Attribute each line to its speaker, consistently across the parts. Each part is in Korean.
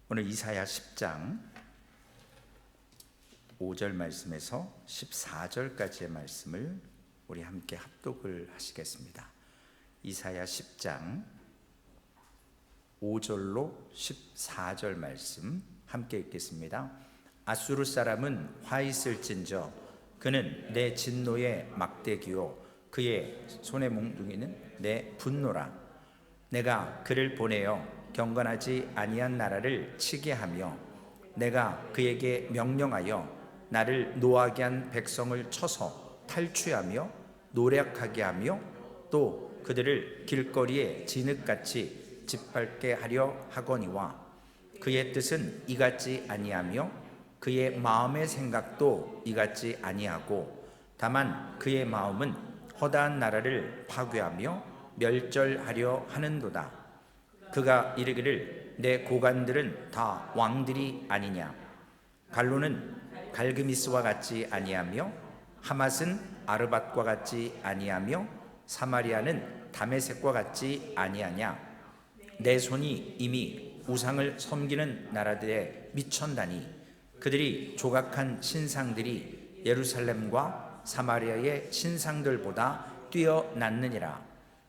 Speaker 1: 오늘 이사야 10장 5절 말씀에서 14절까지의 말씀을 우리 함께 합독을 하시겠습니다. 이사야 10장 5절로 14절 말씀 함께 읽겠습니다. 아수르 사람은 화 있을진저 그는 내 진노의 막대기요 그의 손의 몽둥이는 내 분노라. 내가 그를 보내어 경건하지 아니한 나라를 치게 하며 내가 그에게 명령하여 나를 노하게 한 백성을 쳐서 탈취하며 노략하게 하며 또 그들을 길거리에 진흙같이 짓밟게 하려 하거니와 그의 뜻은 이같지 아니하며 그의 마음의 생각도 이같지 아니하고 다만 그의 마음은 허다한 나라를 파괴하며 멸절하려 하는도다. 그가 이르기를 내 고관들은 다 왕들이 아니냐. 갈로는 갈그미스와 같지 아니하며 하맛은 아르밧과 같지 아니하며 사마리아는 다메섹과 같지 아니하냐. 내 손이 이미 우상을 섬기는 나라들에 미쳤다니 그들이 조각한 신상들이 예루살렘과 사마리아의 신상들보다 뛰어났느니라.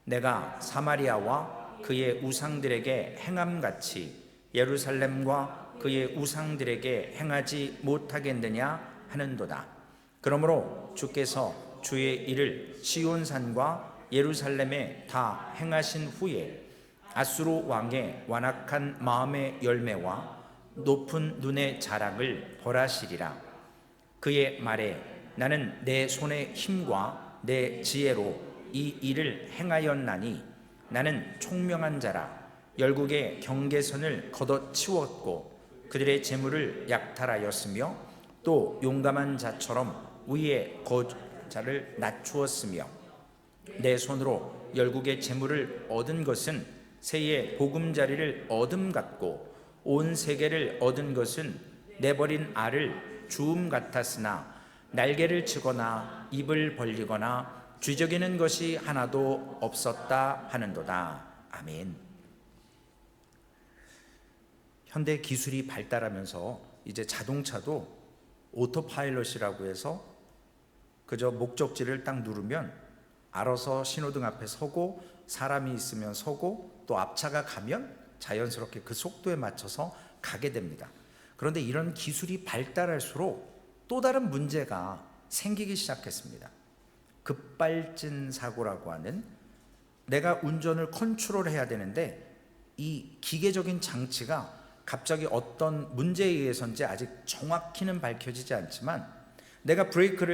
Speaker 1: 내가 사마리아와 그의 우상들에게 행함같이 예루살렘과 그의 우상들에게 행하지 못하겠느냐 하는도다. 그러므로 주께서 주의 일을 시온산과 예루살렘에 다 행하신 후에 아수르 왕의 완악한 마음의 열매와 높은 눈의 자랑을 벌하시리라. 그의 말에 나는 내 손의 힘과 내 지혜로 이 일을 행하였나니 나는 총명한 자라. 열국의 경계선을 걷어치웠고 그들의 재물을 약탈하였으며 또 용감한 자처럼 위에 거자를 낮추었으며 내 손으로 열국의 재물을 얻은 것은 새의 보금자리를 얻음 같고 온 세계를 얻은 것은 내버린 알을 주움 같았으나 날개를 치거나 입을 벌리거나 쥐저기는 것이 하나도 없었다 하는도다. 아멘. 현대 기술이 발달하면서 이제 자동차도 오토파일럿이라고 해서 그저 목적지를 딱 누르면 알아서 신호등 앞에 서고 사람이 있으면 서고 또 앞차가 가면 자연스럽게 그 속도에 맞춰서 가게 됩니다. 그런데 이런 기술이 발달할수록 또 다른 문제가 생기기 시작했습니다. 급발진 사고라고 하는, 내가 운전을 컨트롤해야 되는데 이 기계적인 장치가 갑자기 어떤 문제에 의해서인지 아직 정확히는 밝혀지지 않지만 내가 브레이크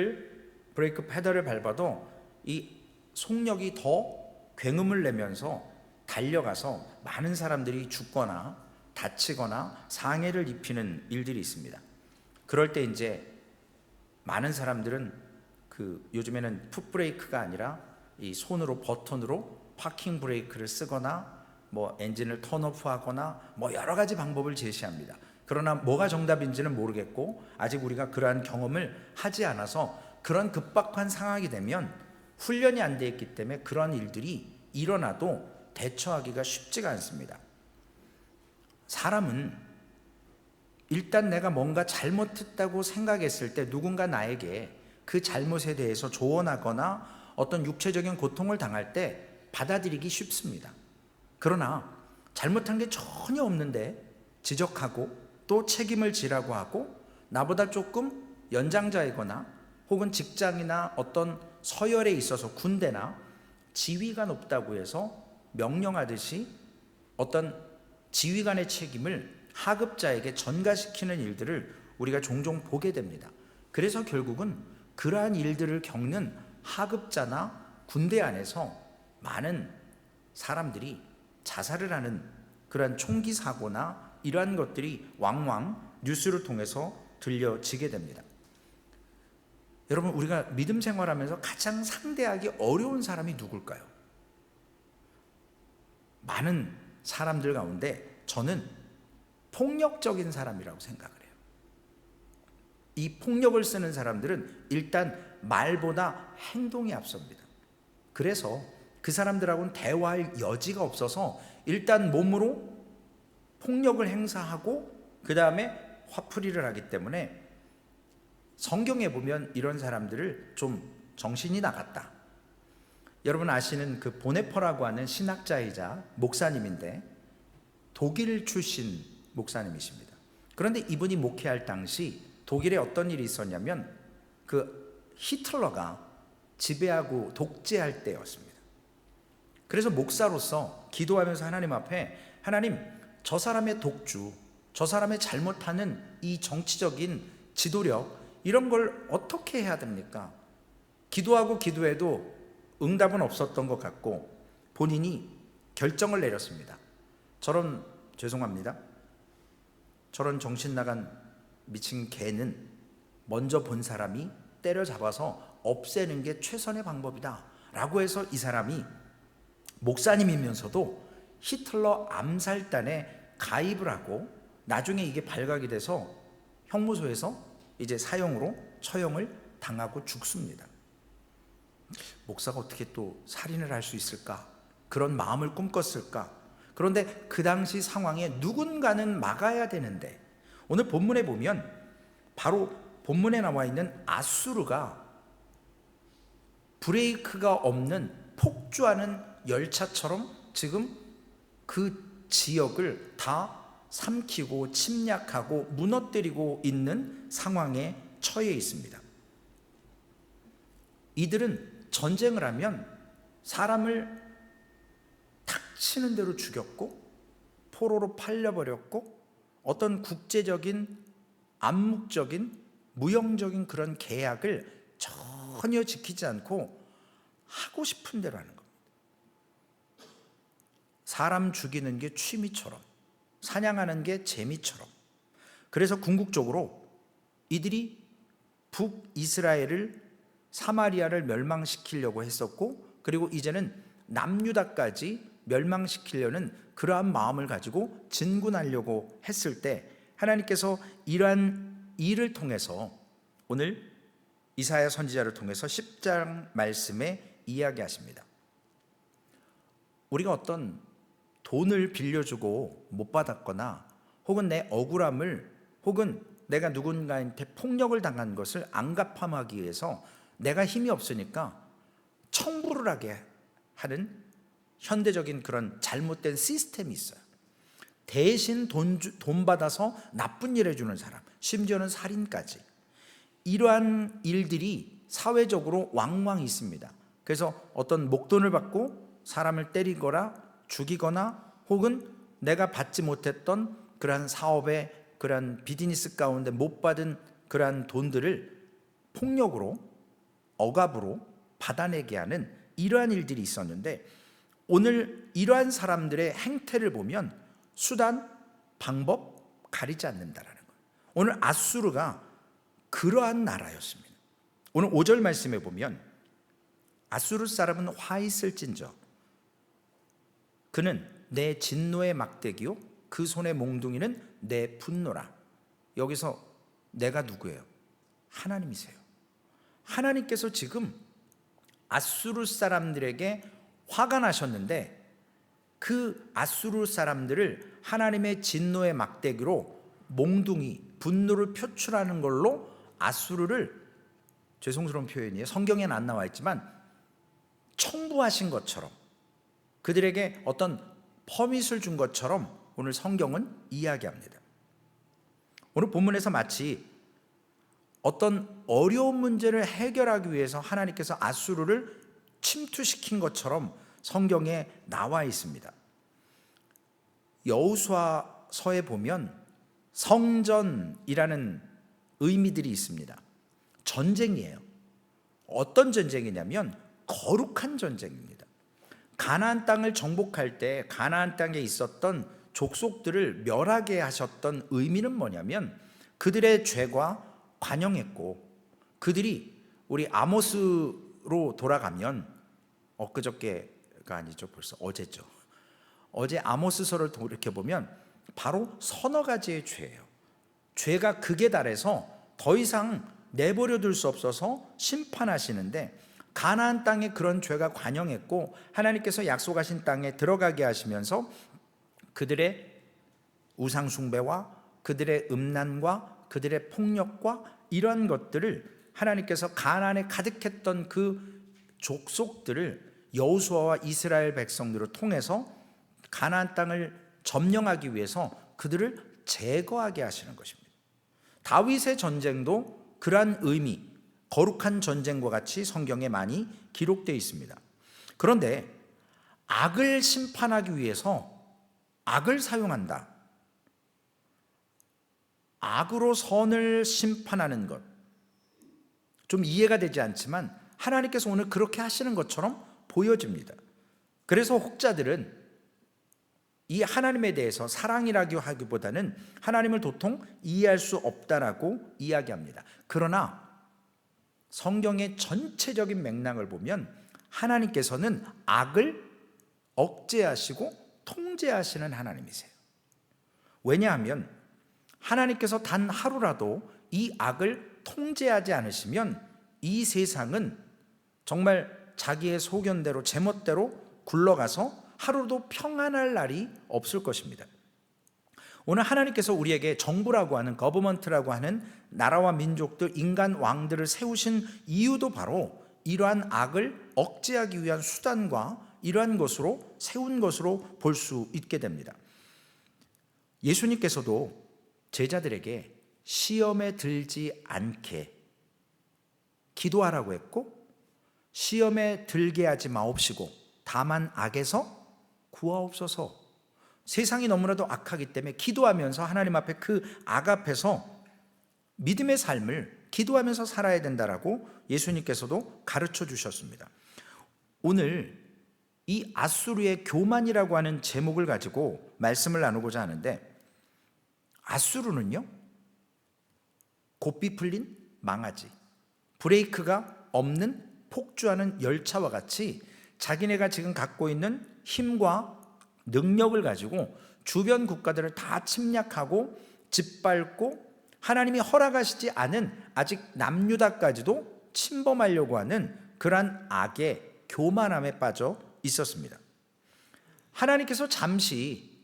Speaker 1: 페달을 밟아도 이 속력이 더 굉음을 내면서 달려가서 많은 사람들이 죽거나 다치거나 상해를 입히는 일들이 있습니다. 그럴 때 이제 많은 사람들은 요즘에는 풋브레이크가 아니라 이 손으로 버튼으로 파킹 브레이크를 쓰거나 뭐 엔진을 턴오프 하거나 뭐 여러 가지 방법을 제시합니다. 그러나 뭐가 정답인지는 모르겠고 아직 우리가 그러한 경험을 하지 않아서 그런 급박한 상황이 되면 훈련이 안 돼 있기 때문에 그런 일들이 일어나도 대처하기가 쉽지가 않습니다. 사람은 일단 내가 뭔가 잘못했다고 생각했을 때 누군가 나에게 그 잘못에 대해서 조언하거나 어떤 육체적인 고통을 당할 때 받아들이기 쉽습니다. 그러나 잘못한 게 전혀 없는데 지적하고 또 책임을 지라고 하고 나보다 조금 연장자이거나 혹은 직장이나 어떤 서열에 있어서 군대나 지위가 높다고 해서 명령하듯이 어떤 지휘관의 책임을 하급자에게 전가시키는 일들을 우리가 종종 보게 됩니다. 그래서 결국은 그러한 일들을 겪는 하급자나 군대 안에서 많은 사람들이 자살을 하는 그러한 총기 사고나 이러한 것들이 왕왕 뉴스를 통해서 들려지게 됩니다. 여러분, 우리가 믿음 생활하면서 가장 상대하기 어려운 사람이 누굴까요? 많은 사람들 가운데 저는 폭력적인 사람이라고 생각을 해요. 이 폭력을 쓰는 사람들은 일단 말보다 행동이 앞섭니다. 그래서 그 사람들하고는 대화할 여지가 없어서 일단 몸으로 폭력을 행사하고 그 다음에 화풀이를 하기 때문에 성경에 보면 이런 사람들을 좀 정신이 나갔다. 여러분 아시는 그 보네퍼라고 하는 신학자이자 목사님인데 독일 출신 목사님이십니다. 그런데 이분이 목회할 당시 독일에 어떤 일이 있었냐면 그 히틀러가 지배하고 독재할 때였습니다. 그래서 목사로서 기도하면서 하나님 앞에, 하나님, 저 사람의 독주, 저 사람의 잘못하는 이 정치적인 지도력, 이런 걸 어떻게 해야 됩니까? 기도하고 기도해도 응답은 없었던 것 같고 본인이 결정을 내렸습니다. 죄송합니다, 저런 정신 나간 미친 개는 먼저 본 사람이 때려잡아서 없애는 게 최선의 방법이다 라고 해서 이 사람이 목사님이면서도 히틀러 암살단에 가입을 하고 나중에 이게 발각이 돼서 형무소에서 이제 사형으로 처형을 당하고 죽습니다. 목사가 어떻게 또 살인을 할 수 있을까? 그런 마음을 꿈꿨을까? 그런데 그 당시 상황에 누군가는 막아야 되는데, 오늘 본문에 보면 바로 본문에 나와 있는 아수르가 브레이크가 없는 폭주하는 열차처럼 지금 그 지역을 다 삼키고 침략하고 무너뜨리고 있는 상황에 처해 있습니다. 이들은 전쟁을 하면 사람을 탁치는 대로 죽였고 포로로 팔려버렸고 어떤 국제적인 암묵적인 무형적인 그런 계약을 전혀 지키지 않고 하고 싶은 대로 하는 겁니다. 사람 죽이는 게 취미처럼, 사냥하는 게 재미처럼. 그래서 궁극적으로 이들이 북이스라엘을, 사마리아를 멸망시키려고 했었고, 그리고 이제는 남유다까지 멸망시키려는 그러한 마음을 가지고 진군하려고 했을 때 하나님께서 이러한 일을 통해서 오늘 이사야 선지자를 통해서 10장 말씀에 이야기하십니다. 우리가 어떤 돈을 빌려주고 못 받았거나 혹은 내 억울함을, 혹은 내가 누군가한테 폭력을 당한 것을 안갚함하기 위해서 내가 힘이 없으니까 청부를 하게 하는 현대적인 그런 잘못된 시스템이 있어요. 대신 돈 받아서 나쁜 일 해주는 사람, 심지어는 살인까지, 이러한 일들이 사회적으로 왕왕 있습니다. 그래서 어떤 목돈을 받고 사람을 때리거나 죽이거나 혹은 내가 받지 못했던 그러한 사업의 그러한 비즈니스 가운데 못 받은 그러한 돈들을 폭력으로, 억압으로 받아내게 하는 이러한 일들이 있었는데, 오늘 이러한 사람들의 행태를 보면 수단, 방법 가리지 않는다라는 거예요. 오늘 아수르가 그러한 나라였습니다. 오늘 5절 말씀에 보면 아수르 사람은 화 있을진저 그는 내 진노의 막대기요 그 손의 몽둥이는 내 분노라. 여기서 내가 누구예요? 하나님이세요. 하나님께서 지금 아수르 사람들에게 화가 나셨는데 그 아수르 사람들을 하나님의 진노의 막대기로 몽둥이, 분노를 표출하는 걸로 아수르를, 죄송스러운 표현이에요, 성경에는 안 나와 있지만 청부하신 것처럼, 그들에게 어떤 퍼밋을 준 것처럼 오늘 성경은 이야기합니다. 오늘 본문에서 마치 어떤 어려운 문제를 해결하기 위해서 하나님께서 아수르를 침투시킨 것처럼 성경에 나와 있습니다. 여호수아서에 보면 성전이라는 의미들이 있습니다. 전쟁이에요. 어떤 전쟁이냐면 거룩한 전쟁입니다. 가나안 땅을 정복할 때 가나안 땅에 있었던 족속들을 멸하게 하셨던 의미는 뭐냐면 그들의 죄가 관영했고, 그들이 우리 아모스로 돌아가면, 엊그저께가 아니죠, 벌써 어제죠. 어제 아모스서를 돌이켜보면 바로 서너 가지의 죄예요. 죄가 극에 달해서 더 이상 내버려 둘 수 없어서 심판하시는데, 가나안 땅에 그런 죄가 관영했고 하나님께서 약속하신 땅에 들어가게 하시면서 그들의 우상 숭배와 그들의 음란과 그들의 폭력과 이러한 것들을 하나님께서 가나안에 가득했던 그 족속들을 여호수아와 이스라엘 백성들을 통해서 가나안 땅을 점령하기 위해서 그들을 제거하게 하시는 것입니다. 다윗의 전쟁도 그러한 의미, 거룩한 전쟁과 같이 성경에 많이 기록되어 있습니다. 그런데 악을 심판하기 위해서 악을 사용한다. 악으로 선을 심판하는 것, 좀 이해가 되지 않지만 하나님께서 오늘 그렇게 하시는 것처럼 보여집니다. 그래서 혹자들은 이 하나님에 대해서 사랑이라고 하기보다는 하나님을 도통 이해할 수 없다라고 이야기합니다. 그러나 성경의 전체적인 맥락을 보면 하나님께서는 악을 억제하시고 통제하시는 하나님이세요. 왜냐하면 하나님께서 단 하루라도 이 악을 통제하지 않으시면 이 세상은 정말 자기의 소견대로 제멋대로 굴러가서 하루도 평안할 날이 없을 것입니다. 오늘 하나님께서 우리에게 정부라고 하는, 거버먼트라고 하는 나라와 민족들, 인간 왕들을 세우신 이유도 바로 이러한 악을 억제하기 위한 수단과 이러한 것으로 세운 것으로 볼 수 있게 됩니다. 예수님께서도 제자들에게 시험에 들지 않게 기도하라고 했고, 시험에 들게 하지 마옵시고 다만 악에서 구하옵소서. 세상이 너무나도 악하기 때문에 기도하면서 하나님 앞에 그 악 앞에서 믿음의 삶을 기도하면서 살아야 된다라고 예수님께서도 가르쳐 주셨습니다. 오늘 이 아수르의 교만이라고 하는 제목을 가지고 말씀을 나누고자 하는데, 아수르는요, 고삐 풀린 망아지, 브레이크가 없는 폭주하는 열차와 같이 자기네가 지금 갖고 있는 힘과 능력을 가지고 주변 국가들을 다 침략하고 짓밟고 하나님이 허락하시지 않은 아직 남유다까지도 침범하려고 하는 그러한 악의 교만함에 빠져 있었습니다. 하나님께서 잠시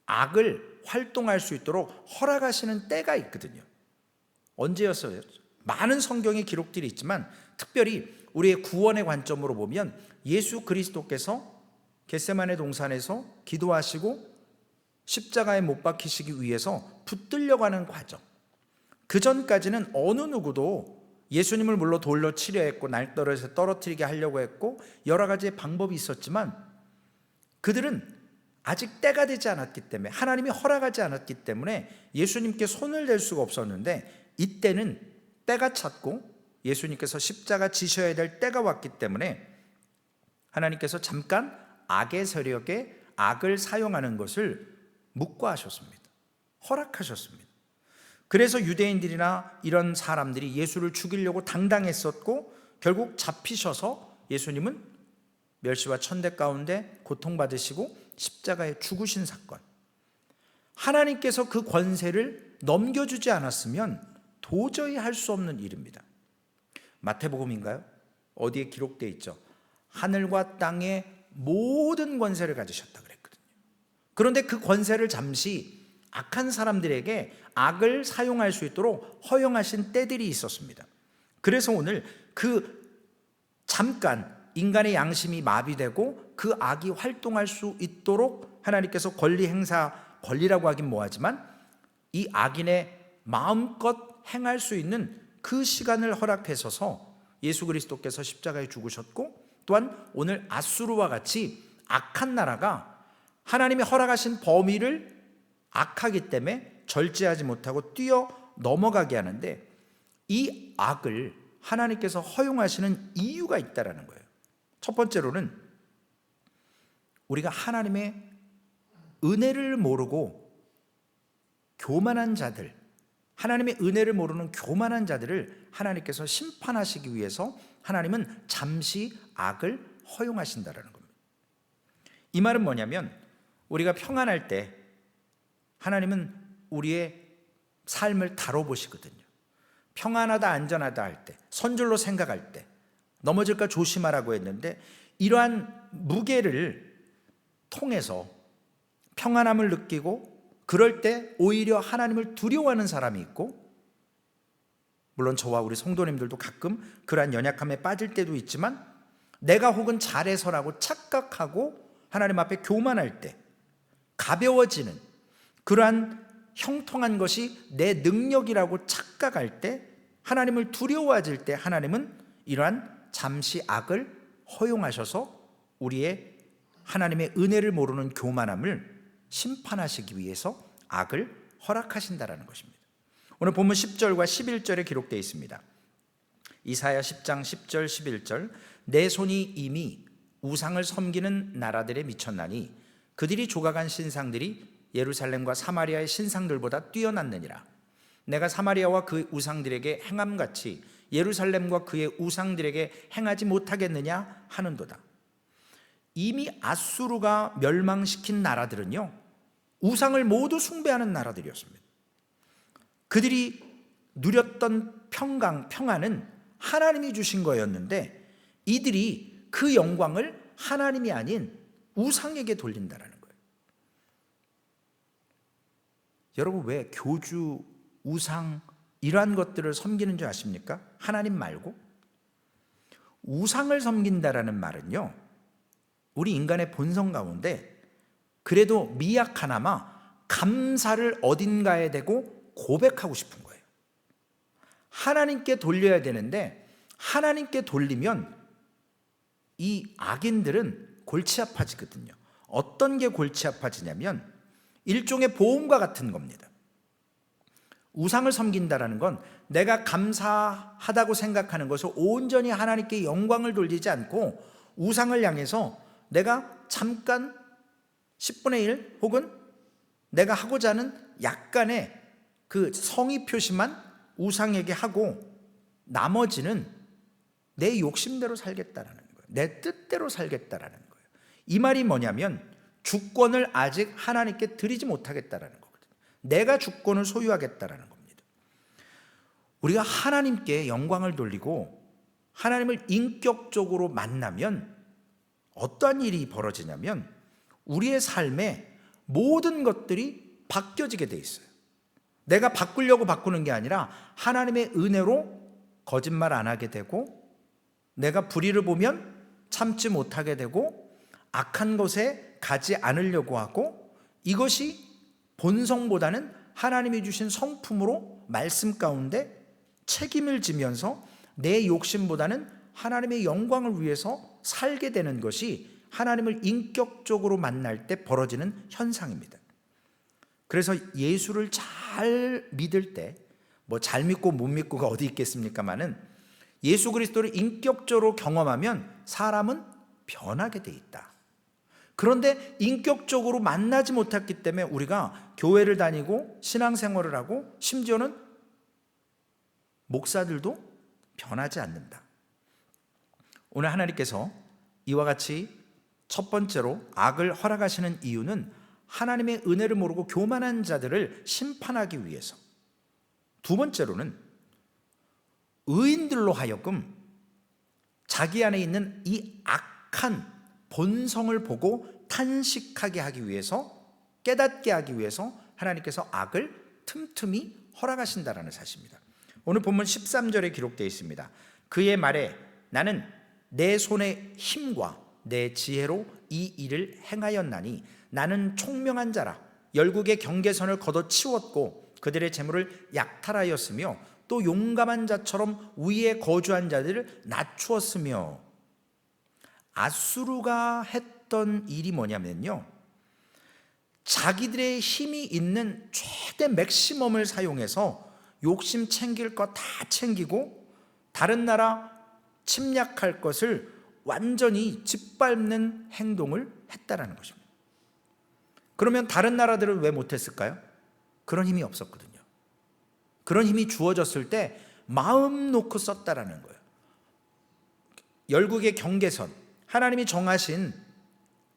Speaker 1: 악을 활동할 수 있도록 허락하시는 때가 있거든요. 언제였어요? 많은 성경의 기록들이 있지만 특별히 우리의 구원의 관점으로 보면 예수 그리스도께서 겟세마네 동산에서 기도하시고 십자가에 못 박히시기 위해서 붙들려고 하는 과정, 그 전까지는 어느 누구도 예수님을 물론 돌로 치려 했고 날떨어서 떨어뜨리게 하려고 했고 여러 가지의 방법이 있었지만 그들은 아직 때가 되지 않았기 때문에, 하나님이 허락하지 않았기 때문에 예수님께 손을 댈 수가 없었는데, 이때는 때가 찼고 예수님께서 십자가 지셔야 될 때가 왔기 때문에 하나님께서 잠깐 악의 세력에 악을 사용하는 것을 묵과하셨습니다. 허락하셨습니다. 그래서 유대인들이나 이런 사람들이 예수를 죽이려고 당당했었고 결국 잡히셔서 예수님은 멸시와 천대 가운데 고통받으시고 십자가에 죽으신 사건, 하나님께서 그 권세를 넘겨주지 않았으면 도저히 할 수 없는 일입니다. 마태복음인가요? 어디에 기록되어 있죠? 하늘과 땅의 모든 권세를 가지셨다 그랬거든요. 그런데 그 권세를 잠시 악한 사람들에게 악을 사용할 수 있도록 허용하신 때들이 있었습니다. 그래서 오늘 그 잠깐 인간의 양심이 마비되고 그 악이 활동할 수 있도록 하나님께서 권리 행사, 권리라고 하긴 뭐하지만 이 악인의 마음껏 행할 수 있는 그 시간을 허락하셔서 예수 그리스도께서 십자가에 죽으셨고, 또한 오늘 아수르와 같이 악한 나라가 하나님이 허락하신 범위를 악하기 때문에 절제하지 못하고 뛰어 넘어가게 하는데, 이 악을 하나님께서 허용하시는 이유가 있다라는 거예요. 첫 번째로는 우리가 하나님의 은혜를 모르고 교만한 자들, 하나님의 은혜를 모르는 교만한 자들을 하나님께서 심판하시기 위해서 하나님은 잠시 악을 허용하신다라는 겁니다. 이 말은 뭐냐면, 우리가 평안할 때 하나님은 우리의 삶을 다뤄보시거든요. 평안하다 안전하다 할 때, 선줄로 생각할 때 넘어질까 조심하라고 했는데, 이러한 무게를 통해서 평안함을 느끼고 그럴 때 오히려 하나님을 두려워하는 사람이 있고, 물론 저와 우리 성도님들도 가끔 그러한 연약함에 빠질 때도 있지만, 내가 혹은 잘해서라고 착각하고 하나님 앞에 교만할 때, 가벼워지는 그러한 형통한 것이 내 능력이라고 착각할 때, 하나님을 두려워하실 때 하나님은 이러한 잠시 악을 허용하셔서 우리의 하나님의 은혜를 모르는 교만함을 심판하시기 위해서 악을 허락하신다라는 것입니다. 오늘 본문 10절과 11절에 기록되어 있습니다. 이사야 10장 10절 11절, 내 손이 이미 우상을 섬기는 나라들에 미쳤나니 그들이 조각한 신상들이 예루살렘과 사마리아의 신상들보다 뛰어났느니라. 내가 사마리아와 그 우상들에게 행함같이 예루살렘과 그의 우상들에게 행하지 못하겠느냐 하는도다. 이미 아수르가 멸망시킨 나라들은요, 우상을 모두 숭배하는 나라들이었습니다. 그들이 누렸던 평안은 하나님이 주신 거였는데, 이들이 그 영광을 하나님이 아닌 우상에게 돌린다라는 거예요. 여러분, 왜 교주, 우상 이러한 것들을 섬기는 줄 아십니까? 하나님 말고. 우상을 섬긴다라는 말은요, 우리 인간의 본성 가운데 그래도 미약하나마 감사를 어딘가에 대고 고백하고 싶은 거예요. 하나님께 돌려야 되는데, 하나님께 돌리면 이 악인들은 골치 아파지거든요. 어떤 게 골치 아파지냐면 일종의 보험과 같은 겁니다. 우상을 섬긴다라는 건 내가 감사하다고 생각하는 것을 온전히 하나님께 영광을 돌리지 않고 우상을 향해서 내가 잠깐 10분의 1 혹은 내가 하고자 하는 약간의 그 성의 표시만 우상에게 하고 나머지는 내 욕심대로 살겠다라는 거예요. 내 뜻대로 살겠다라는 거예요. 이 말이 뭐냐면 주권을 아직 하나님께 드리지 못하겠다라는 거거든요. 내가 주권을 소유하겠다라는 겁니다. 우리가 하나님께 영광을 돌리고 하나님을 인격적으로 만나면 어떠한 일이 벌어지냐면 우리의 삶에 모든 것들이 바뀌어지게 돼 있어요. 내가 바꾸려고 바꾸는 게 아니라 하나님의 은혜로 거짓말 안 하게 되고, 내가 불의를 보면 참지 못하게 되고, 악한 것에 가지 않으려고 하고, 이것이 본성보다는 하나님이 주신 성품으로 말씀 가운데 책임을 지면서 내 욕심보다는 하나님의 영광을 위해서 살게 되는 것이 하나님을 인격적으로 만날 때 벌어지는 현상입니다. 그래서 예수를 잘 믿을 때, 뭐 잘 믿고 못 믿고가 어디 있겠습니까마는 예수 그리스도를 인격적으로 경험하면 사람은 변하게 돼 있다. 그런데 인격적으로 만나지 못했기 때문에 우리가 교회를 다니고 신앙생활을 하고 심지어는 목사들도 변하지 않는다. 오늘 하나님께서 이와 같이 첫 번째로 악을 허락하시는 이유는 하나님의 은혜를 모르고 교만한 자들을 심판하기 위해서, 두 번째로는 의인들로 하여금 자기 안에 있는 이 악한 본성을 보고 탄식하게 하기 위해서, 깨닫게 하기 위해서 하나님께서 악을 틈틈이 허락하신다라는 사실입니다. 오늘 본문 13절에 기록되어 있습니다. 그의 말에 나는 내 손의 힘과 내 지혜로 이 일을 행하였나니 나는 총명한 자라. 열국의 경계선을 걷어치웠고 그들의 재물을 약탈하였으며 또 용감한 자처럼 위에 거주한 자들을 낮추었으며. 아수르가 했던 일이 뭐냐면요, 자기들의 힘이 있는 최대 맥시멈을 사용해서 욕심 챙길 거 다 챙기고 다른 나라 침략할 것을 완전히 짓밟는 행동을 했다라는 것입니다. 그러면 다른 나라들은 왜 못했을까요? 그런 힘이 없었거든요. 그런 힘이 주어졌을 때 마음 놓고 썼다라는 거예요. 열국의 경계선, 하나님이 정하신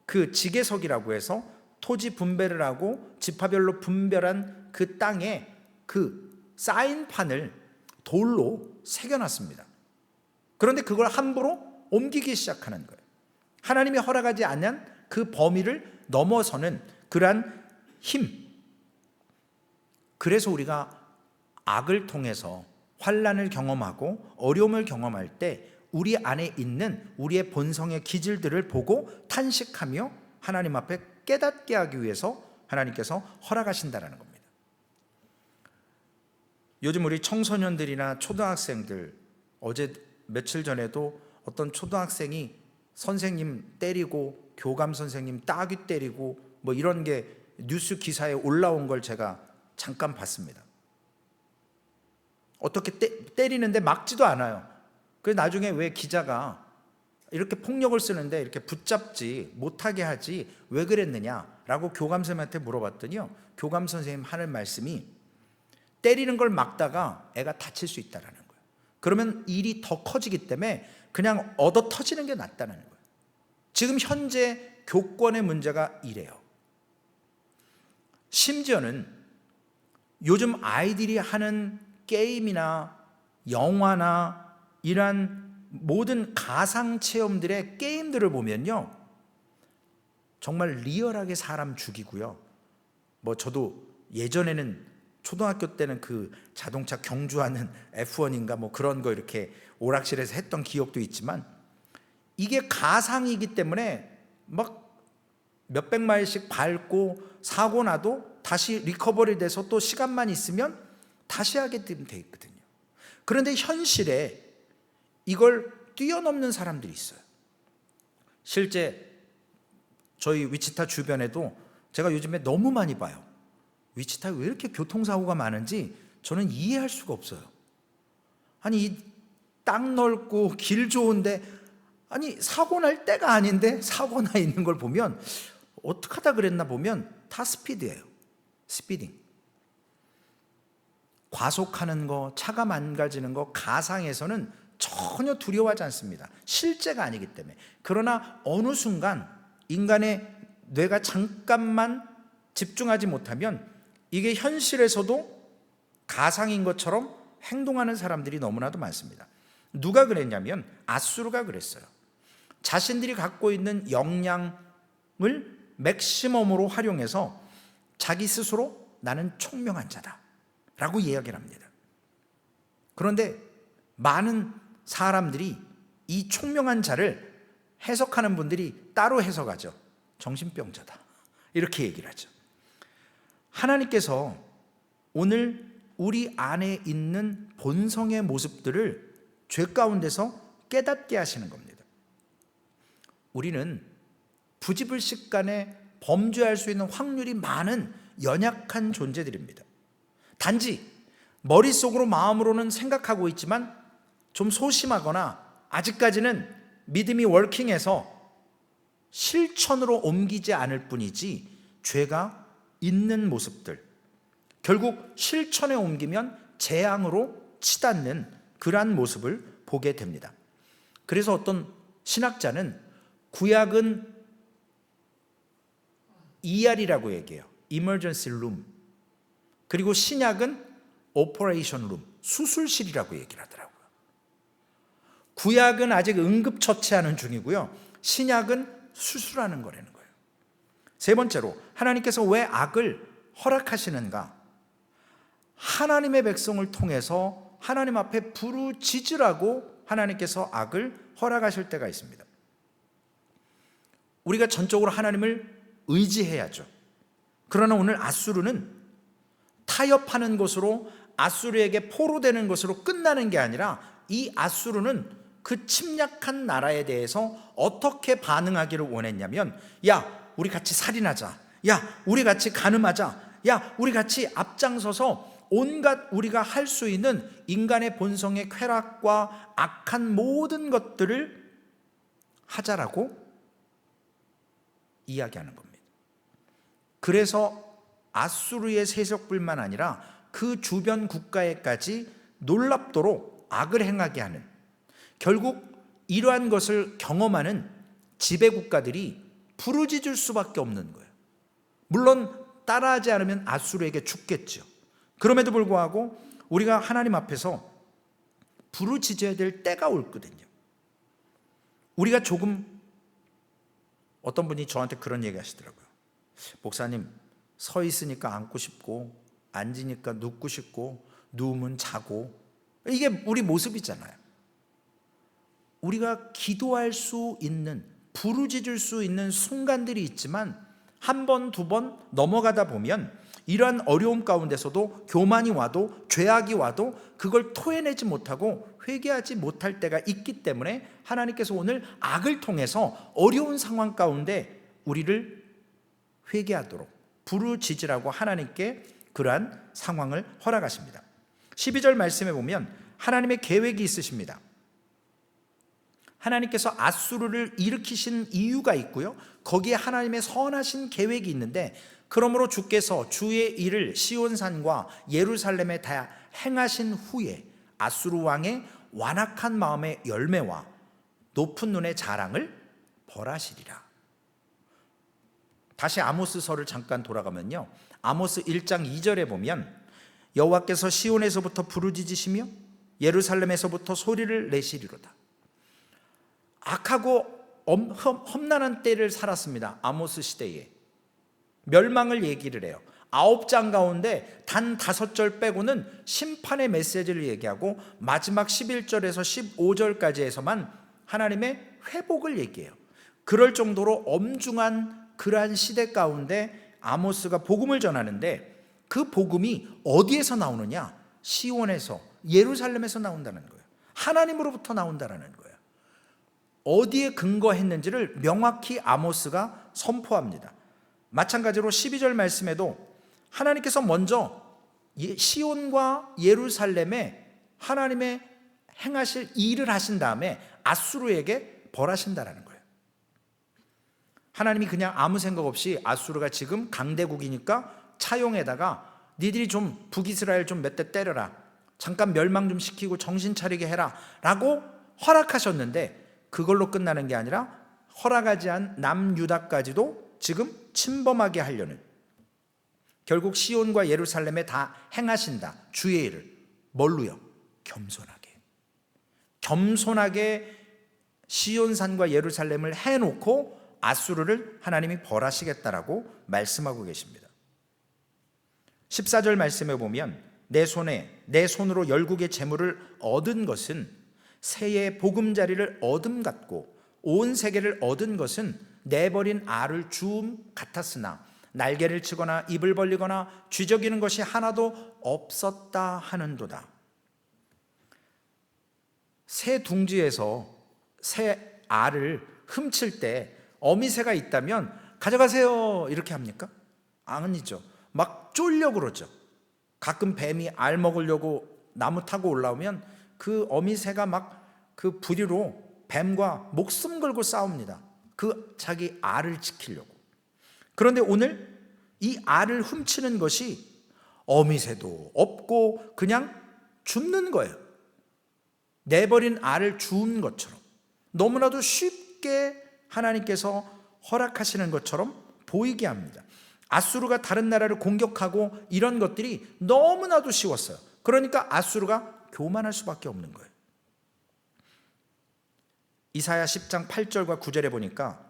Speaker 1: 그 지계석이라고 해서 토지 분배를 하고 지파별로 분별한 그 땅에 그 사인판을 돌로 새겨놨습니다. 그런데 그걸 함부로 옮기기 시작하는 거예요. 하나님이 허락하지 않은 그 범위를 넘어서는 그러한 힘, 그래서 우리가 악을 통해서 환난을 경험하고 어려움을 경험할 때 우리 안에 있는 우리의 본성의 기질들을 보고 탄식하며 하나님 앞에 깨닫게 하기 위해서 하나님께서 허락하신다는 겁니다. 요즘 우리 청소년들이나 초등학생들, 어제 며칠 전에도 어떤 초등학생이 선생님 때리고 교감 선생님 따귀 때리고 뭐 이런 게 뉴스 기사에 올라온 걸 제가 잠깐 봤습니다. 어떻게 때리는데 막지도 않아요. 그래서 나중에 왜 기자가 이렇게 폭력을 쓰는데 이렇게 붙잡지 못하게 하지 왜 그랬느냐라고 교감 선생님한테 물어봤더니요, 교감 선생님 하는 말씀이 때리는 걸 막다가 애가 다칠 수 있다는 거예요. 그러면 일이 더 커지기 때문에 그냥 얻어 터지는 게 낫다는 거예요. 지금 현재 교권의 문제가 이래요. 심지어는 요즘 아이들이 하는 게임이나 영화나 이러한 모든 가상 체험들의 게임들을 보면요, 정말 리얼하게 사람 죽이고요. 뭐 저도 예전에는 초등학교 때는 그 자동차 경주하는 F1인가 뭐 그런 거 이렇게 오락실에서 했던 기억도 있지만, 이게 가상이기 때문에 막 몇백 마일씩 밟고 사고 나도 다시 리커버리 돼서 또 시간만 있으면 다시 하게 돼 있거든요. 그런데 현실에 이걸 뛰어넘는 사람들이 있어요. 실제 저희 위치타 주변에도 제가 요즘에 너무 많이 봐요. 위치타에 왜 이렇게 교통사고가 많은지 저는 이해할 수가 없어요. 아니, 이 땅 넓고 길 좋은데, 아니 사고 날 때가 아닌데 사고 나 있는 걸 보면 어떻게 하다 그랬나 보면 다 스피드예요. 스피딩. 과속하는 거, 차가 망가지는 거 가상에서는 전혀 두려워하지 않습니다. 실제가 아니기 때문에. 그러나 어느 순간 인간의 뇌가 잠깐만 집중하지 못하면 이게 현실에서도 가상인 것처럼 행동하는 사람들이 너무나도 많습니다. 누가 그랬냐면 아수르가 그랬어요. 자신들이 갖고 있는 역량을 맥시멈으로 활용해서 자기 스스로 나는 총명한 자다 라고 이야기를 합니다. 그런데 많은 사람들이 이 총명한 자를 해석하는 분들이 따로 해석하죠. 정신병자다 이렇게 얘기를 하죠. 하나님께서 오늘 우리 안에 있는 본성의 모습들을 죄 가운데서 깨닫게 하시는 겁니다. 우리는 부지불식간에 범죄할 수 있는 확률이 많은 연약한 존재들입니다. 단지 머릿속으로 마음으로는 생각하고 있지만 좀 소심하거나 아직까지는 믿음이 워킹해서 실천으로 옮기지 않을 뿐이지 죄가 있는 모습들, 결국 실천에 옮기면 재앙으로 치닫는 그러한 모습을 보게 됩니다. 그래서 어떤 신학자는 구약은 ER이라고 얘기해요. Emergency Room. 그리고 신약은 Operation Room, 수술실이라고 얘기를 하더라고요. 구약은 아직 응급처치하는 중이고요, 신약은 수술하는 거라는 거예요. 세 번째로 하나님께서 왜 악을 허락하시는가? 하나님의 백성을 통해서 하나님 앞에 부르짖으라고 하나님께서 악을 허락하실 때가 있습니다. 우리가 전적으로 하나님을 의지해야죠. 그러나 오늘 아수르는 타협하는 것으로, 아수르에게 포로되는 것으로 끝나는 게 아니라 이 아수르는 그 침략한 나라에 대해서 어떻게 반응하기를 원했냐면, 야 우리 같이 살인하자, 야 우리 같이 간음하자, 야 우리 같이 앞장서서 온갖 우리가 할 수 있는 인간의 본성의 쾌락과 악한 모든 것들을 하자라고 이야기하는 겁니다. 그래서 아수르의 세력뿐만 아니라 그 주변 국가에까지 놀랍도록 악을 행하게 하는, 결국 이러한 것을 경험하는 지배국가들이 부르짖을 수밖에 없는 거예요. 물론 따라하지 않으면 아수르에게 죽겠죠. 그럼에도 불구하고 우리가 하나님 앞에서 부르짖어야 될 때가 올거든요. 우리가 조금, 어떤 분이 저한테 그런 얘기 하시더라고요. 목사님, 서 있으니까 앉고 싶고 앉으니까 눕고 싶고 누우면 자고, 이게 우리 모습이잖아요. 우리가 기도할 수 있는, 부르짖을 수 있는 순간들이 있지만 한 번, 두 번 넘어가다 보면 이러한 어려움 가운데서도 교만이 와도 죄악이 와도 그걸 토해내지 못하고 회개하지 못할 때가 있기 때문에 하나님께서 오늘 악을 통해서 어려운 상황 가운데 우리를 회개하도록 부르짖으라고 하나님께 그러한 상황을 허락하십니다. 12절 말씀에 보면 하나님의 계획이 있으십니다. 하나님께서 아수르를 일으키신 이유가 있고요, 거기에 하나님의 선하신 계획이 있는데, 그러므로 주께서 주의 일을 시온산과 예루살렘에 다 행하신 후에 아수르 왕의 완악한 마음의 열매와 높은 눈의 자랑을 벌하시리라. 다시 아모스서를 잠깐 돌아가면요, 아모스 1장 2절에 보면 여호와께서 시온에서부터 부르짖으시며 예루살렘에서부터 소리를 내시리로다. 악하고 험난한 때를 살았습니다. 아모스 시대에 멸망을 얘기를 해요. 9장 가운데 단 5절 빼고는 심판의 메시지를 얘기하고 마지막 11절에서 15절까지에서만 하나님의 회복을 얘기해요. 그럴 정도로 엄중한 그러한 시대 가운데 아모스가 복음을 전하는데, 그 복음이 어디에서 나오느냐? 시온에서, 예루살렘에서 나온다는 거예요. 하나님으로부터 나온다는 거예요. 어디에 근거했는지를 명확히 아모스가 선포합니다. 마찬가지로 12절 말씀에도 하나님께서 먼저 시온과 예루살렘에 하나님의 행하실 일을 하신 다음에 아수르에게 벌하신다라는 거예요. 하나님이 그냥 아무 생각 없이 아수르가 지금 강대국이니까 차용에다가 니들이 좀 북이스라엘 좀 몇 대 때려라, 잠깐 멸망 좀 시키고 정신 차리게 해라 라고 허락하셨는데, 그걸로 끝나는 게 아니라 허락하지 않은 남유다까지도 지금 침범하게 하려는, 결국 시온과 예루살렘에 다 행하신다 주의 일을. 뭘로요? 겸손하게 시온산과 예루살렘을 해놓고 아수르를 하나님이 벌하시겠다라고 말씀하고 계십니다. 14절 말씀에 보면 내 손으로 열국의 재물을 얻은 것은 새의 보금자리를 얻음 같고 온 세계를 얻은 것은 내버린 알을 주움 같았으나 날개를 치거나 입을 벌리거나 쥐저기는 것이 하나도 없었다 하는도다. 새 둥지에서 새 알을 훔칠 때 어미새가 있다면 가져가세요 이렇게 합니까? 아니죠. 막 쫄려고 그러죠. 가끔 뱀이 알 먹으려고 나무 타고 올라오면 그 어미새가 막 그 부리로 뱀과 목숨 걸고 싸웁니다. 그 자기 알을 지키려고. 그런데 오늘 이 알을 훔치는 것이 어미새도 없고 그냥 줍는 거예요. 내버린 알을 주운 것처럼, 너무나도 쉽게 하나님께서 허락하시는 것처럼 보이게 합니다. 아수르가 다른 나라를 공격하고 이런 것들이 너무나도 쉬웠어요. 그러니까 아수르가 교만할 수밖에 없는 거예요. 이사야 10장 8절과 9절에 보니까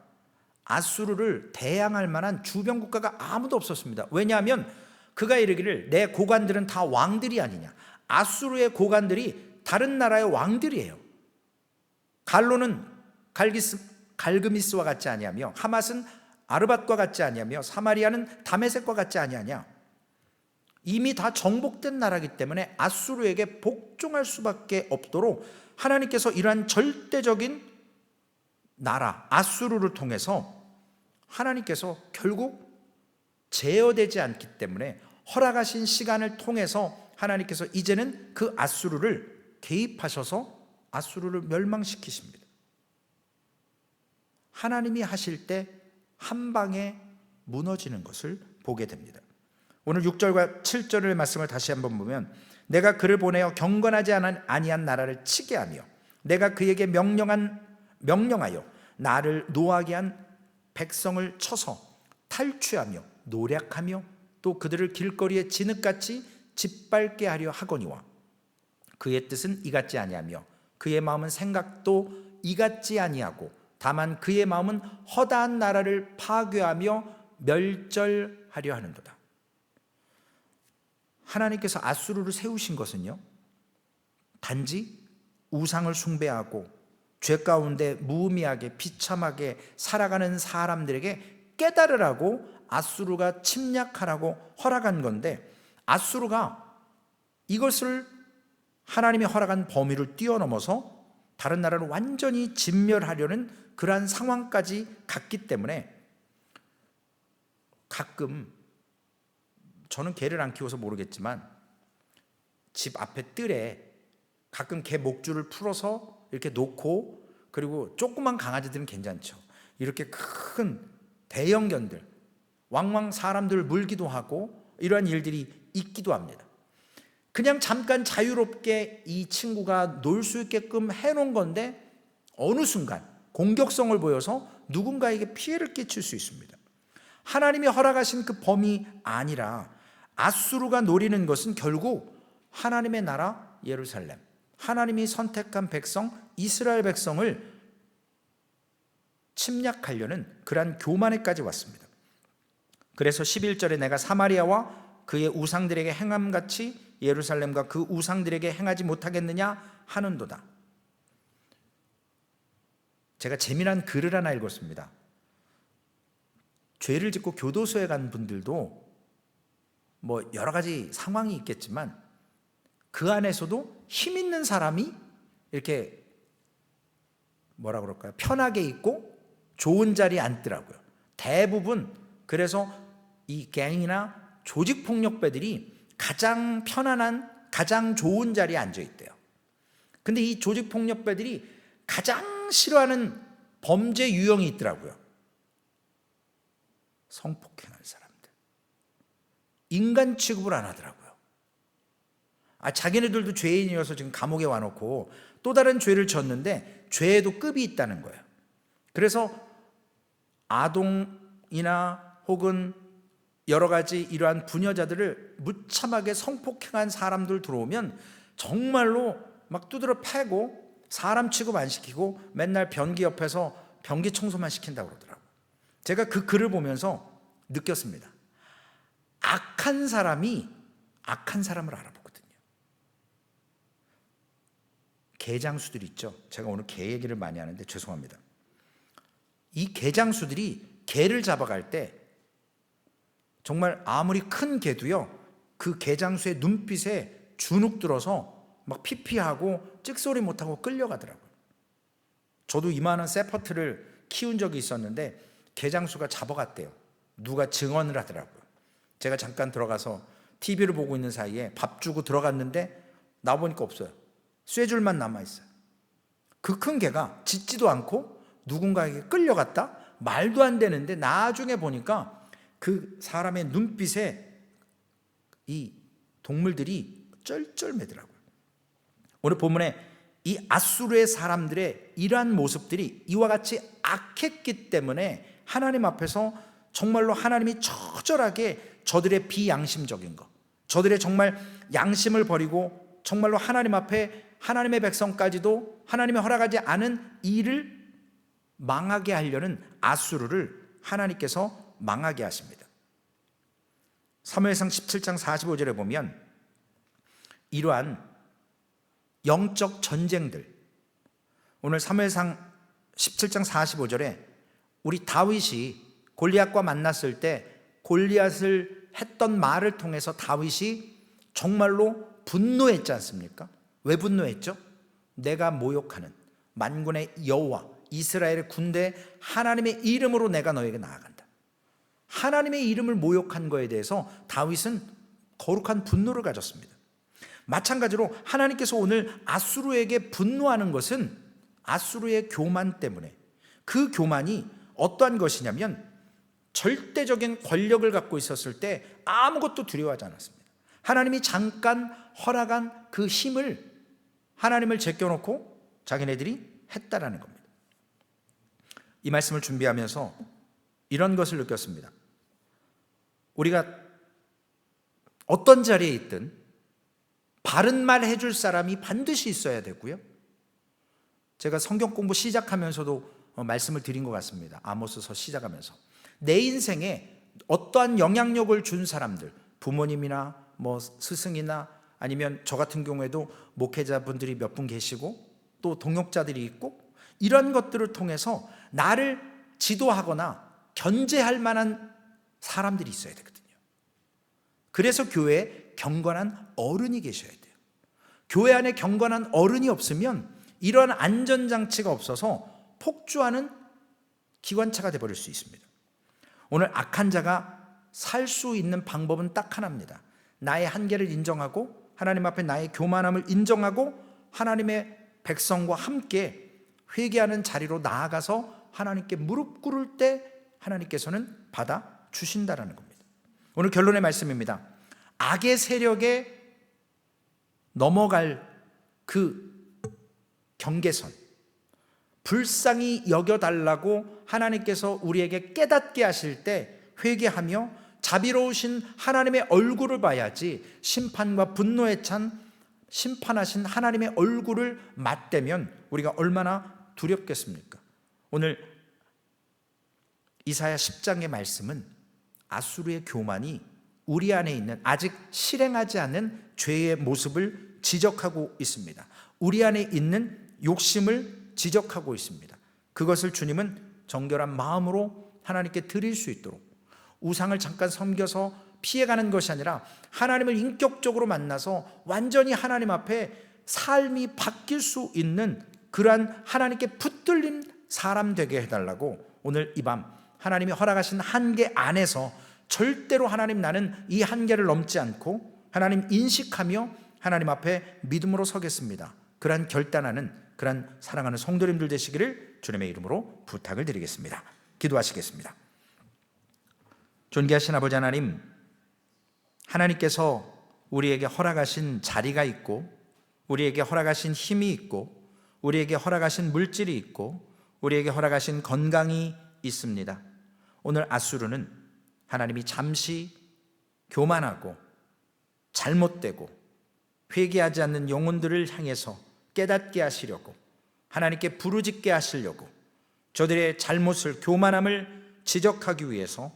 Speaker 1: 아수르를 대항할 만한 주변 국가가 아무도 없었습니다. 왜냐하면 그가 이르기를 내 고관들은 다 왕들이 아니냐. 아수르의 고관들이 다른 나라의 왕들이에요. 갈로는 갈그미스와 같지 아니하며 하맛은 아르밧과 같지 아니하며 사마리아는 다메섹과 같지 아니하냐. 이미 다 정복된 나라이기 때문에 아수르에게 복종할 수밖에 없도록 하나님께서 이러한 절대적인 나라 아수르를 통해서 하나님께서 결국 제어되지 않기 때문에 허락하신 시간을 통해서 하나님께서 이제는 그 아수르를 개입하셔서 아수르를 멸망시키십니다. 하나님이 하실 때 한 방에 무너지는 것을 보게 됩니다. 오늘 6절과 7절의 말씀을 다시 한번 보면 내가 그를 보내어 경건하지 아니한 나라를 치게 하며 내가 그에게 명령하여 나를 노하게 한 백성을 쳐서 탈취하며 노략하며 또 그들을 길거리에 진흙같이 짓밟게 하려 하거니와 그의 뜻은 이같지 아니하며 그의 마음은 생각도 이같지 아니하고 다만 그의 마음은 허다한 나라를 파괴하며 멸절하려 하는도다. 하나님께서 아수르를 세우신 것은요, 단지 우상을 숭배하고 죄 가운데 무의미하게 비참하게 살아가는 사람들에게 깨달으라고 아수르가 침략하라고 허락한 건데, 아수르가 이것을 하나님이 허락한 범위를 뛰어넘어서 다른 나라를 완전히 진멸하려는 그러한 상황까지 갔기 때문에, 가끔 저는 개를 안 키워서 모르겠지만 집 앞에 뜰에 가끔 개 목줄을 풀어서 이렇게 놓고, 그리고 조그만 강아지들은 괜찮죠. 이렇게 큰 대형견들 왕왕 사람들을 물기도 하고 이러한 일들이 있기도 합니다. 그냥 잠깐 자유롭게 이 친구가 놀 수 있게끔 해놓은 건데 어느 순간 공격성을 보여서 누군가에게 피해를 끼칠 수 있습니다. 하나님이 허락하신 그 범위 아니라 아수르가 노리는 것은 결국 하나님의 나라 예루살렘, 하나님이 선택한 백성 이스라엘 백성을 침략하려는 그러한 교만에까지 왔습니다. 그래서 11절에 내가 사마리아와 그의 우상들에게 행함같이 예루살렘과 그 우상들에게 행하지 못하겠느냐 하는도다. 제가 재미난 글을 하나 읽었습니다. 죄를 짓고 교도소에 간 분들도 뭐 여러 가지 상황이 있겠지만 그 안에서도 힘 있는 사람이 이렇게 뭐라 그럴까요? 편하게 있고 좋은 자리에 앉더라고요. 대부분. 그래서 이 갱이나 조직폭력배들이 가장 편안한, 가장 좋은 자리에 앉아 있대요. 근데 이 조직폭력배들이 가장 싫어하는 범죄 유형이 있더라고요. 성폭행하는 사람들. 인간 취급을 안 하더라고요. 자기네들도 죄인이어서 지금 감옥에 와놓고 또 다른 죄를 졌는데 죄에도 급이 있다는 거예요. 그래서 아동이나 혹은 여러 가지 이러한 부녀자들을 무참하게 성폭행한 사람들 들어오면 정말로 막 두드려 패고 사람 취급 안 시키고 맨날 변기 옆에서 변기 청소만 시킨다고 그러더라고요. 제가 그 글을 보면서 느꼈습니다. 악한 사람이 악한 사람을 알아보거든요. 개장수들 있죠. 제가 오늘 개 얘기를 많이 하는데 죄송합니다. 이 개장수들이 개를 잡아갈 때 정말 아무리 큰 개도요, 그 개장수의 눈빛에 주눅 들어서 막 피피하고 찍소리 못하고 끌려가더라고요. 저도 이만한 세퍼트를 키운 적이 있었는데 개장수가 잡아갔대요. 누가 증언을 하더라고요. 제가 잠깐 들어가서 TV를 보고 있는 사이에 밥 주고 들어갔는데 나보니까 없어요. 쇠줄만 남아있어요. 그 큰 개가 짖지도 않고 누군가에게 끌려갔다? 말도 안 되는데 나중에 보니까 그 사람의 눈빛에 이 동물들이 쩔쩔매더라고요. 오늘 본문에 이 아수르의 사람들의 이러한 모습들이 이와 같이 악했기 때문에 하나님 앞에서 정말로 하나님이 처절하게 저들의 비양심적인 것, 저들의 정말 양심을 버리고 정말로 하나님 앞에 하나님의 백성까지도 하나님이 허락하지 않은 일을 망하게 하려는 아수르를 하나님께서 망하게 하십니다. 사무엘상 17장 45절에 보면 이러한 영적 전쟁들, 오늘 사무엘상 17장 45절에 우리 다윗이 골리앗과 만났을 때 골리앗을 했던 말을 통해서 다윗이 정말로 분노했지 않습니까? 왜 분노했죠? 내가 모욕하는 만군의 여호와 이스라엘의 군대 하나님의 이름으로 내가 너에게 나아간다. 하나님의 이름을 모욕한 거에 대해서 다윗은 거룩한 분노를 가졌습니다. 마찬가지로 하나님께서 오늘 아수르에게 분노하는 것은 아수르의 교만 때문에, 그 교만이 어떠한 것이냐면 절대적인 권력을 갖고 있었을 때 아무것도 두려워하지 않았습니다. 하나님이 잠깐 허락한 그 힘을 하나님을 제껴놓고 자기네들이 했다라는 겁니다. 이 말씀을 준비하면서 이런 것을 느꼈습니다. 우리가 어떤 자리에 있든 바른 말 해줄 사람이 반드시 있어야 되고요. 제가 성경 공부 시작하면서도 말씀을 드린 것 같습니다. 아모스서 시작하면서 내 인생에 어떠한 영향력을 준 사람들, 부모님이나 뭐 스승이나 아니면 저 같은 경우에도 목회자분들이 몇 분 계시고 또 동역자들이 있고 이런 것들을 통해서 나를 지도하거나 견제할 만한 사람들이 있어야 되거든요. 그래서 교회에 경건한 어른이 계셔야 돼요. 교회 안에 경건한 어른이 없으면 이러한 안전장치가 없어서 폭주하는 기관차가 되어버릴 수 있습니다. 오늘 악한 자가 살 수 있는 방법은 딱 하나입니다. 나의 한계를 인정하고 하나님 앞에 나의 교만함을 인정하고 하나님의 백성과 함께 회개하는 자리로 나아가서 하나님께 무릎 꿇을 때 하나님께서는 받아주신다라는 겁니다. 오늘 결론의 말씀입니다. 악의 세력에 넘어갈 그 경계선, 불쌍히 여겨달라고 하나님께서 우리에게 깨닫게 하실 때 회개하며 자비로우신 하나님의 얼굴을 봐야지 심판과 분노에 찬 심판하신 하나님의 얼굴을 맞대면 우리가 얼마나 두렵겠습니까? 오늘 이사야 10장의 말씀은 아수르의 교만이 우리 안에 있는 아직 실행하지 않은 죄의 모습을 지적하고 있습니다. 우리 안에 있는 욕심을 지적하고 있습니다. 그것을 주님은 정결한 마음으로 하나님께 드릴 수 있도록 우상을 잠깐 섬겨서 피해가는 것이 아니라 하나님을 인격적으로 만나서 완전히 하나님 앞에 삶이 바뀔 수 있는 그러한 하나님께 붙들린 사람 되게 해달라고 오늘 이 밤 하나님이 허락하신 한계 안에서 절대로 하나님 나는 이 한계를 넘지 않고 하나님 인식하며 하나님 앞에 믿음으로 서겠습니다. 그러한 결단하는 그러한 사랑하는 성도님들 되시기를 주님의 이름으로 부탁을 드리겠습니다. 기도하시겠습니다. 존귀하신 아버지 하나님, 하나님께서 우리에게 허락하신 자리가 있고 우리에게 허락하신 힘이 있고 우리에게 허락하신 물질이 있고 우리에게 허락하신 건강이 있습니다. 오늘 아수르는 하나님이 잠시 교만하고 잘못되고 회개하지 않는 영혼들을 향해서 깨닫게 하시려고 하나님께 부르짖게 하시려고 저들의 잘못을 교만함을 지적하기 위해서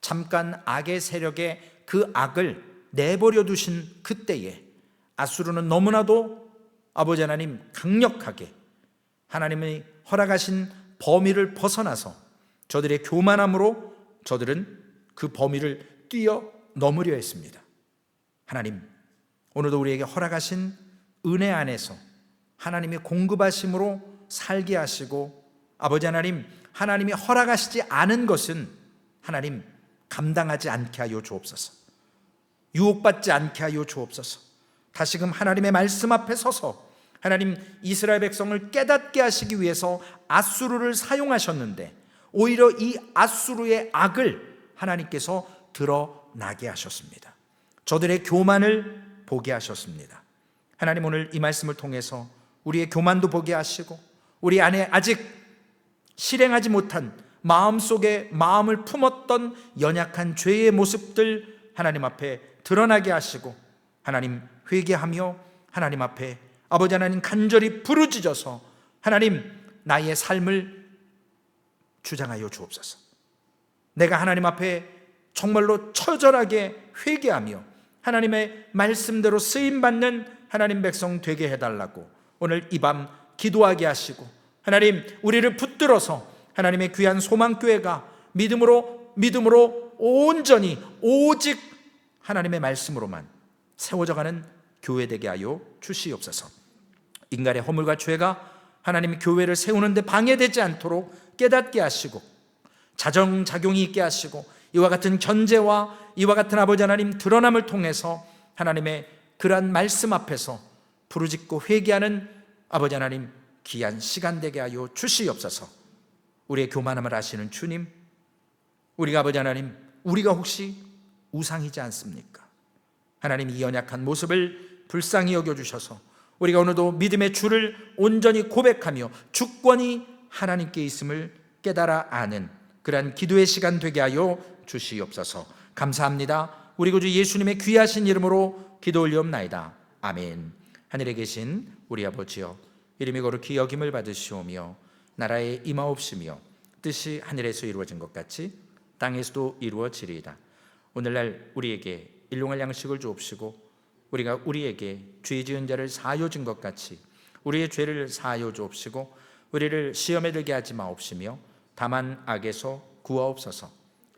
Speaker 1: 잠깐 악의 세력에 그 악을 내버려 두신 그때에 아수르는 너무나도 아버지 하나님 강력하게 하나님의 허락하신 범위를 벗어나서 저들의 교만함으로 저들은 그 범위를 뛰어넘으려 했습니다. 하나님, 오늘도 우리에게 허락하신 은혜 안에서 하나님의 공급하심으로 살게 하시고 아버지 하나님, 하나님이 허락하시지 않은 것은 하나님 감당하지 않게 하여 주옵소서. 유혹받지 않게 하여 주옵소서. 다시금 하나님의 말씀 앞에 서서 하나님 이스라엘 백성을 깨닫게 하시기 위해서 아수르를 사용하셨는데 오히려 이 아수르의 악을 하나님께서 드러나게 하셨습니다. 저들의 교만을 보게 하셨습니다. 하나님 오늘 이 말씀을 통해서 우리의 교만도 보게 하시고 우리 안에 아직 실행하지 못한 마음속에 마음을 품었던 연약한 죄의 모습들 하나님 앞에 드러나게 하시고 하나님 회개하며 하나님 앞에 아버지 하나님 간절히 부르짖어서 하나님 나의 삶을 주장하여 주옵소서. 내가 하나님 앞에 정말로 처절하게 회개하며 하나님의 말씀대로 쓰임받는 하나님 백성 되게 해달라고 오늘 이 밤 기도하게 하시고 하나님 우리를 붙들어서 하나님의 귀한 소망교회가 믿음으로 온전히 오직 하나님의 말씀으로만 세워져가는 교회 되게 하여 주시옵소서. 인간의 허물과 죄가 하나님 교회를 세우는 데 방해되지 않도록 깨닫게 하시고 자정작용이 있게 하시고 이와 같은 견제와 이와 같은 아버지 하나님 드러남을 통해서 하나님의 그러한 말씀 앞에서 부르짖고 회개하는 아버지 하나님 귀한 시간 되게 하여 주시옵소서. 우리의 교만함을 아시는 주님, 우리가 아버지 하나님 우리가 혹시 우상이지 않습니까? 하나님 이 연약한 모습을 불쌍히 여겨주셔서 우리가 오늘도 믿음의 주를 온전히 고백하며 주권이 하나님께 있음을 깨달아 아는 그러한 기도의 시간 되게 하여 주시옵소서. 감사합니다. 우리 구주 예수님의 귀하신 이름으로 기도 올리옵나이다. 아멘. 하늘에 계신 우리 아버지여, 이름이 거룩히 여김을 받으시오며 나라에 임하옵시며 뜻이 하늘에서 이루어진 것 같이 땅에서도 이루어지리이다. 오늘날 우리에게 일용할 양식을 주옵시고 우리가 우리에게 죄 지은 자를 사하여 준 것 같이 우리의 죄를 사하여 주옵시고 우리를 시험에 들게 하지 마옵시며 다만 악에서 구하옵소서.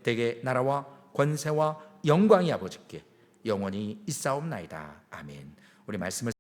Speaker 1: 대개 나라와 권세와 영광이 아버지께 영원히 있사옵나이다. 아멘. 우리 말씀을